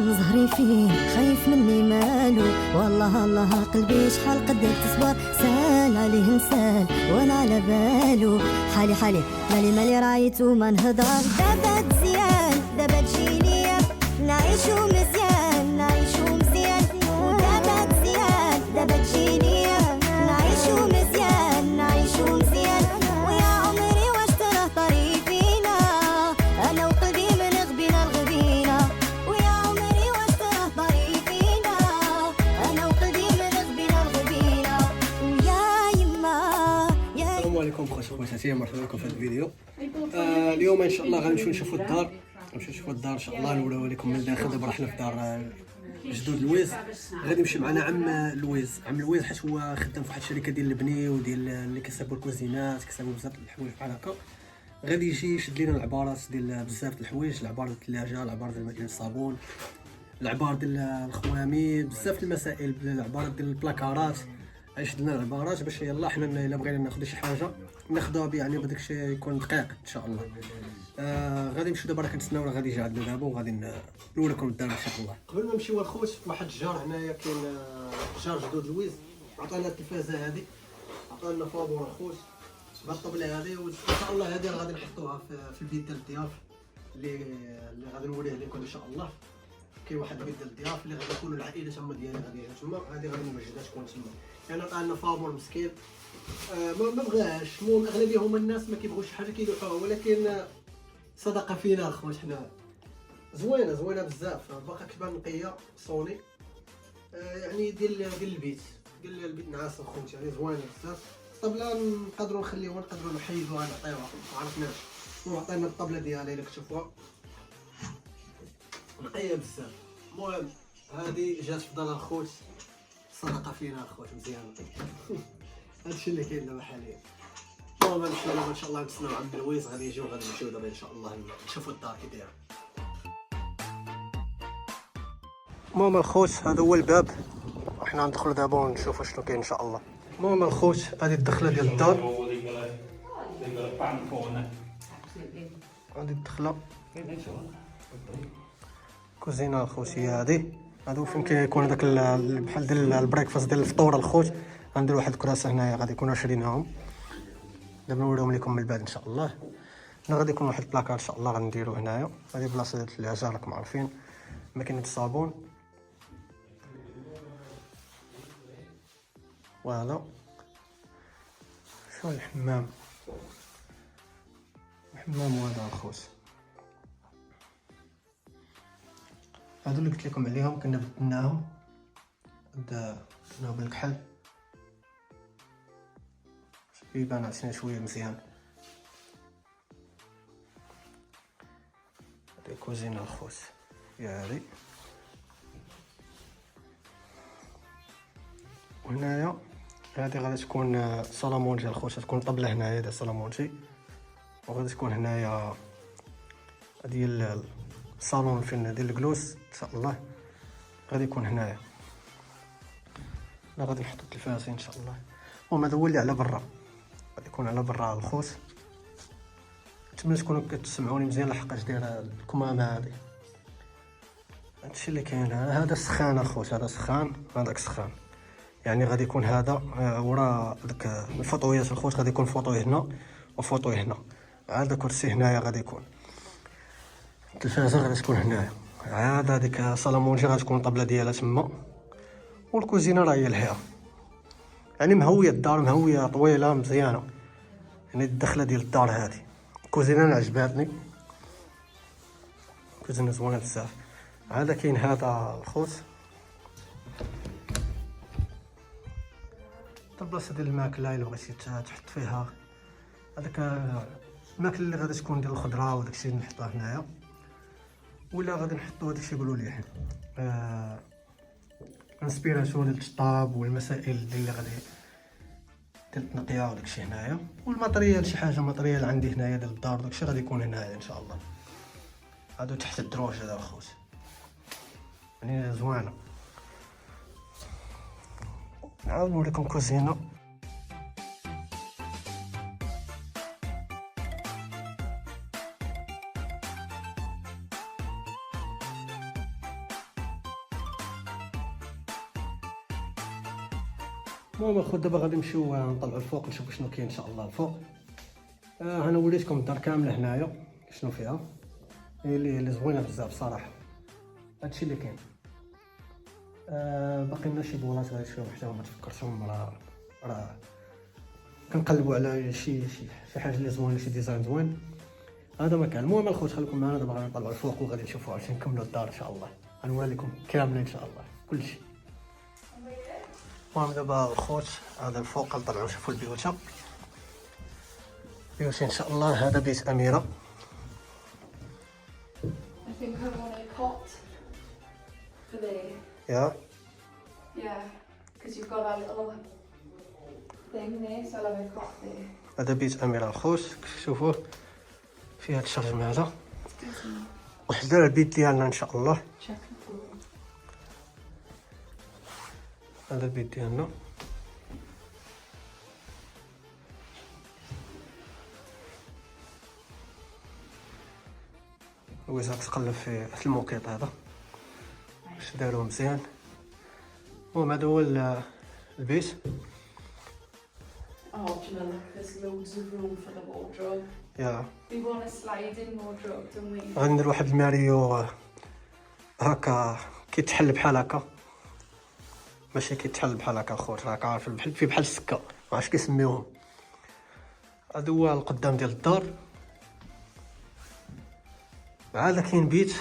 زهري فيه خايف مني مالو، والله الله قلبي شحال قد تصبر، سال عليه نسال وانا على بالو، حالي حالي مالي رايتو ما نهضر، دابا مزيان دابا تجيني نعيشو مزيان دابا مزيان دابا تجيني نعيشو مزيان ويا عمري واش تراه طريق فينا، انا وقلبي من غبينا الغبينه، ويا عمري واش تراه طريق فينا، انا وقلبي من غبينا الغبينه، ويا يما يا. السلام عليكم خواتاتي، مرحبا بكم في هذا الفيديو. اليوم ان شاء الله غنمشيو نشوفوا الدار، ان شاء الله نوريو لكم من الداخل. دابا رحنا في دار جدود لويز، غادي يمشي معنا عم لويز حيت هو خدام في واحد الشركه ديال البني وديال اللي كيصايبوا الكوزينات، كيصايبوا بزاف د الحوايج بحال هكا. غادي يجي يشد لينا العبارات ديال بزاف د الحوايج، العبار ديال الثلاجه، العبار ديال الماكينه الصابون، العبار ديال الخوامي، بزاف المسائل، العبارات ديال البلاكارات. غيشد لنا العبارات باش يلاه حنا الا بغينا ناخذ شي حاجه ناخذها يعني بداك الشيء يكون دقيق ان شاء الله. غادي نمشيو دابا، راه كنتسناو راه غادي يجي عندنا دابا، وغادي نوريكم الدار ان شاء الله. قبل ما نمشيو الخوت، واحد الجار هنايا كاين جار جدود لويز، عطانا التلفازه هذه، عطانا فابور الخوت بالطبله هذه، وان شاء الله هذه غادي نحطوها في البيت ديال الضياف اللي غادي نوريه لكم ان شاء الله. كاين واحد البيت ديال الضياف اللي غادي يكونوا العائله تما ديالي غادي يجيو تما، هذه غادي نوجدها تكون تما. يعني عطانا فابور مسكين ما بغاش، المهم اغلبيه هما الناس ما كيبغوش حاجه كيلوحوها، ولكن صدقه فينا الخوت، حنا زوينه بزاف، باقا كتبان نقيه صوني، يعني ديال البيت نعاس الخوت، يعني زوينه بزاف. الطبله نقدروا نخليوها، نقدروا نحيدوها نعطيوها، ما عرفناش. المهم عطينا الطبله ديالها الا كتشوفوها نقيه بزاف. المهم هذه جات في دار الخوت، صدقه فينا الخوت، مزيانه. هادشي اللي كاين دابا حاليا. المهم ان شاء الله نتسناو عند لويز، غادي يجيو، غادي نمشيو دابا ان شاء الله نشوفوا الدار كي دايره. المهم الخوت هذا هو الباب، وحنا ندخلوا دابا ونشوفوا شنو كاين ان شاء الله. المهم الخوت هذه الدخله ديال الدار، هذه الدخله كوزينه الخوت هي هذه. هادو فين كيكون هذاك بحال ديال البريكفاست ديال الفطور الخوت. غندير واحد الكراسه هنايا غادي يكونوا شريناهم، دابا نوريهم لكم من بعد ان شاء الله. هنا غادي يكون واحد البلاكار ان شاء الله غنديرو هنايا، هذه بلاصه ديال الثلاجه راكم عارفين، ماكينه الصابون، فوالا. شو الحمام هذا الخوت. هادو اللي قلت لكم عليهم كنا بدلناهم، درناهم بالكحل، يبان عطينا شويه مزيان. هادي كوزينه الخوت هي هادي، وهنايا هادي غادي تكون صالامونجي الخوت، تكون طبله هنايا ديال صالامونجي، وغادي تكون هنايا ديال الصالون فين ديال الجلوس ان شاء الله، غادي يكون هنايا. لا غادي نحطو التلفازه ان شاء الله. المهم هذا هو اللي على برا، غادي يكون على برا الخوت. نتمنى تكونوا كتسمعوني مزيان لحقاش دايره الكمامه هذه. هادشي اللي كاين. هذا سخان الخوت، هذا سخان، هذاك سخان، يعني غادي يكون هذا ورا داك الفوطويات الخوت، غادي يكون فوطوي هنا وفوطوي هنا. عاد كرسي هنايا غادي يكون، التلفازه غادي تكون هنايا، عاد هذيك صالامونجي غادي تكون الطبله ديالها تما، والكوزينه راه هي الحياه. يعني مهويه الدار، مهويه طويله مزيانه، يعني الدخله ديال الدار هذه. الكوزينه انا عجباتني، كوزينه زوينه بزاف. هذا كاين هذا الخوت، البلاصه ديال الماكله الا بغيتي تحط فيها هذاك الماكله اللي غادي تكون ديال الخضره وداكشي اللي نحطوه هنايا. ولا غادي نحطو هادشي يقولوا لي حنا انسبيراسيون ديال الشطاب والمسائل اللي غادي ديال التنقيه وداكشي هنايا، والماتريال شي حاجه ماتريال عندي هنايا ديال الدار داكشي غادي يكون هنايا ان شاء الله. هادو تحت الدروج هذا الخوت يعني زوينه. نعاود نوريكم كوزينه. المهم الخوت دابا غادي نمشيو نطلعوا الفوق نشوفوا شنو كاين ان شاء الله الفوق. انا وريتكم الدار كامله هنايا شنو فيها، هي اللي زوينه بزاف صراحه. هادشي اللي كاين. باقي لنا شي بولات غادي نشوفو حتى هما تفكرتهم، راه كنقلبوا على شي حاجه اللي زوينه، شي ديزاين زوين. هذا ما كان. المهم الخوت خليكم معنا دابا غادي نطلعوا الفوق وغادي نشوفوا عشان نكملوا الدار ان شاء الله. غنوري لكم كامله ان شاء الله كلشي. المهم دابا الخوت هذا الفوق نطلعوا نشوفوا البيوت ان شاء الله. هذا بيت اميره. I think I want a cot for there. Yeah, because you've got that little thing there, so I'll have a cot there. هذا بيت اميره الخوت شوفوه فيه هاد الشرجم هذا، وحدا البيت ديالنا ان شاء الله. هذا البيت ديالنا. وإذا تقلب في الموقيت هذا واش داروه مزيان. المهم هذا هو البيت. Oh, do you know, there's loads of room for the wardrobe. We want a sliding wardrobe, don't we? غادي ندير واحد الماريو هكا كيتحل بحال هكا، ماشي كيتحل بحال هكا الخوت، راك عارف في بحال السكه معرفتش كيسميوهم. هذا هو القدام ديال الدار. عاد كاين بيت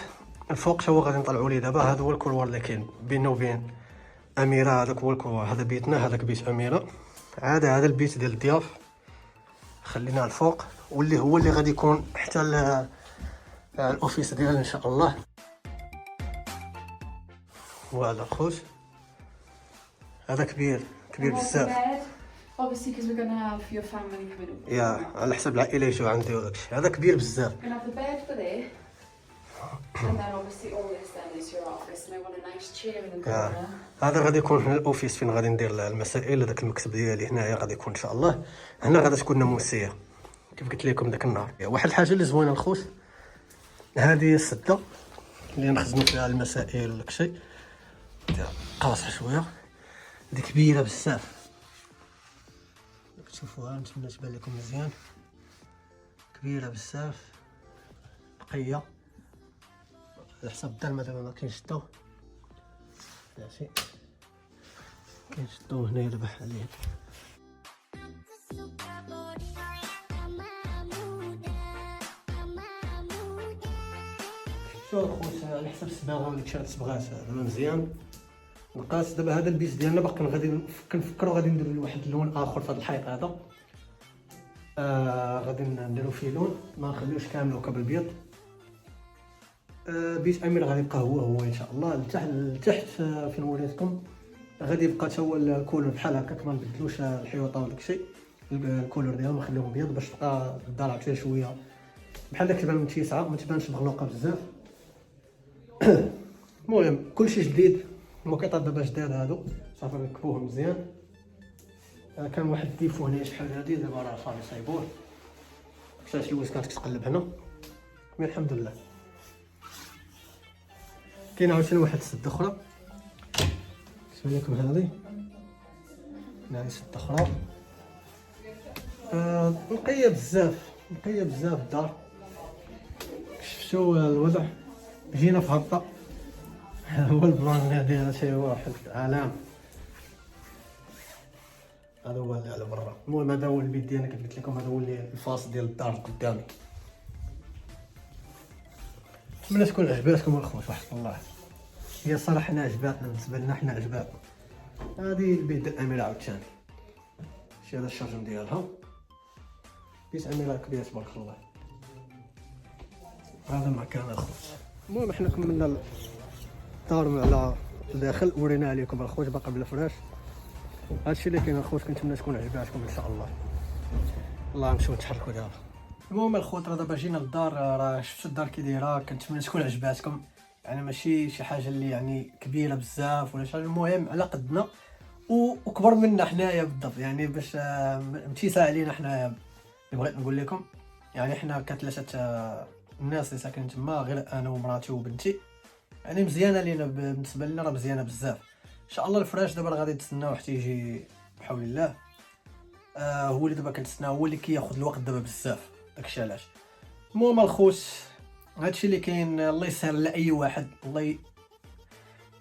الفوق تا هو غادي نطلعوا ليه دابا. هذا هو الكولوار اللي كاين بيننا وبين اميره. هذاك هو الكولوار، هذا بيتنا، هذاك بيت اميره. عاد هذا البيت ديال الضياف خليناه الفوق، واللي هو اللي غادي يكون حتى الاوفيس ديالنا ان شاء الله. وهذا خوت هذا كبير بزاف. Obviously, because we're gonna have your family coming over. يا على حسب العائله يجوا عندي وداكشي. هذا كبير بزاف. We're gonna have the bed for there, and then obviously all this then is your office, and I want a nice chair in the corner. هذا غادي يكون الاوفيس فين غادي ندير المسائل. هذاك المكتب ديالي هنايا غادي يكون ان شاء الله. هنا غادي تكون ناموسيه كيف قلت لكم داك النهار. واحد الحاجه اللي زوينه الخوت، هذه السده اللي نخدموا فيها المسائل وداكشي، قاصحه شويه، هذه كبيره بزاف. شوفوها نتمنى تبان لكم مزيان، كبيره بزاف، نقيه على حسب الظلمه. دابا ما كاينش الضو، ماشي كاينش الضو هنايا دابا حاليا. شوف خوت على حسب الصباغه وداك الشيء الصبغات دابا مزيان نقاس. دابا هذا البيت ديالنا باقي غادي كنفكروا غادي نديروا واحد اللون اخر في هذا الحيط هذا. غادي نديروا فيه لون، ما نخليوش كامل هكا بالبيض. بيت امير غادي يبقى هو ان شاء الله. لتحت فين وريتكم غادي يبقى حتى هو الكولور بحال هكاك، ما نبدلوش الحيوطه وداك الشيء. الكولور ديالهم نخليهم بيض باش تبقى الدار عطيه شويه بحال داك تبان متيسعه، ما تبانش مغلوقه بزاف. المهم كلشي جديد، الموقيطات دابا جداد هادو صافي نركبوهم مزيان. كان واحد الديفو هنا شحال هادي، دابا راه صافي صايبوه. كاش الويس كانت كتقلب هنا، مي الحمد لله. كاين عاوتاني واحد السده اخرى نسوي لكم هذه، هنا سده اخرى نقيه بزاف الدار. شفتوا الوضع، جينا في هبطه. هو البلان ديالها شي واحد عالم. هذا هو اللي على برا. المهم هذا هو البيت ديالنا كيف قلت لكم، هذا هو اللي الفاصل ديال الدار قدامي. نتمنى تكون عجباتكم الخوت وحق الله. هي الصراحه حنا عجباتنا، بالنسبه لنا حنا عجباتنا. هذه البيت ديال اميره عاوتاني، شي هذا الشرجم ديالها. بيت اميره كبير تبارك الله. هذا مكان الخوت. المهم حنا كملنا الدار من على الداخل، وريناها لكم الخوت باقي بلا فراش. هادشي اللي كاين الخوت، كنتمنى تكون عجباتكم ان شاء الله. الله نمشيو نتحركوا دابا. المهم الخوت راه دابا جينا للدار، راه شفتوا الدار كي دايره، كنتمنى تكون عجباتكم. يعني ماشي شي حاجه اللي يعني كبيره بزاف ولا شي حاجه، المهم على قدنا وكبر منا حنايا بالضبط، يعني باش متيسه علينا حنايا. اللي بغيت نقول لكم يعني حنا كثلاثه الناس اللي ساكنين تما، غير انا ومراتي وبنتي، يعني مزيانه لينا بالنسبه لنا، راه مزيانه بزاف. ان شاء الله الفراش دابا راه غادي نتسناو حتى يجي بحول الله. هو اللي دابا كنتسناو، هو اللي كياخذ الوقت دابا بزاف، داكشي علاش. المهم الخوت هادشي اللي كاين. الله يسهل لاي واحد، الله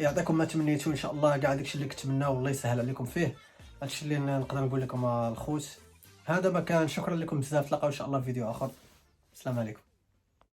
يعطيكم ما تمنيتو ان شاء الله، كاع داكشي اللي كتمناو الله يسهل عليكم فيه. هادشي اللي نقدر نقول لكم الخوت. هذا ما كان، شكرا لكم بزاف، تلاقاو ان شاء الله في فيديو اخر. السلام عليكم.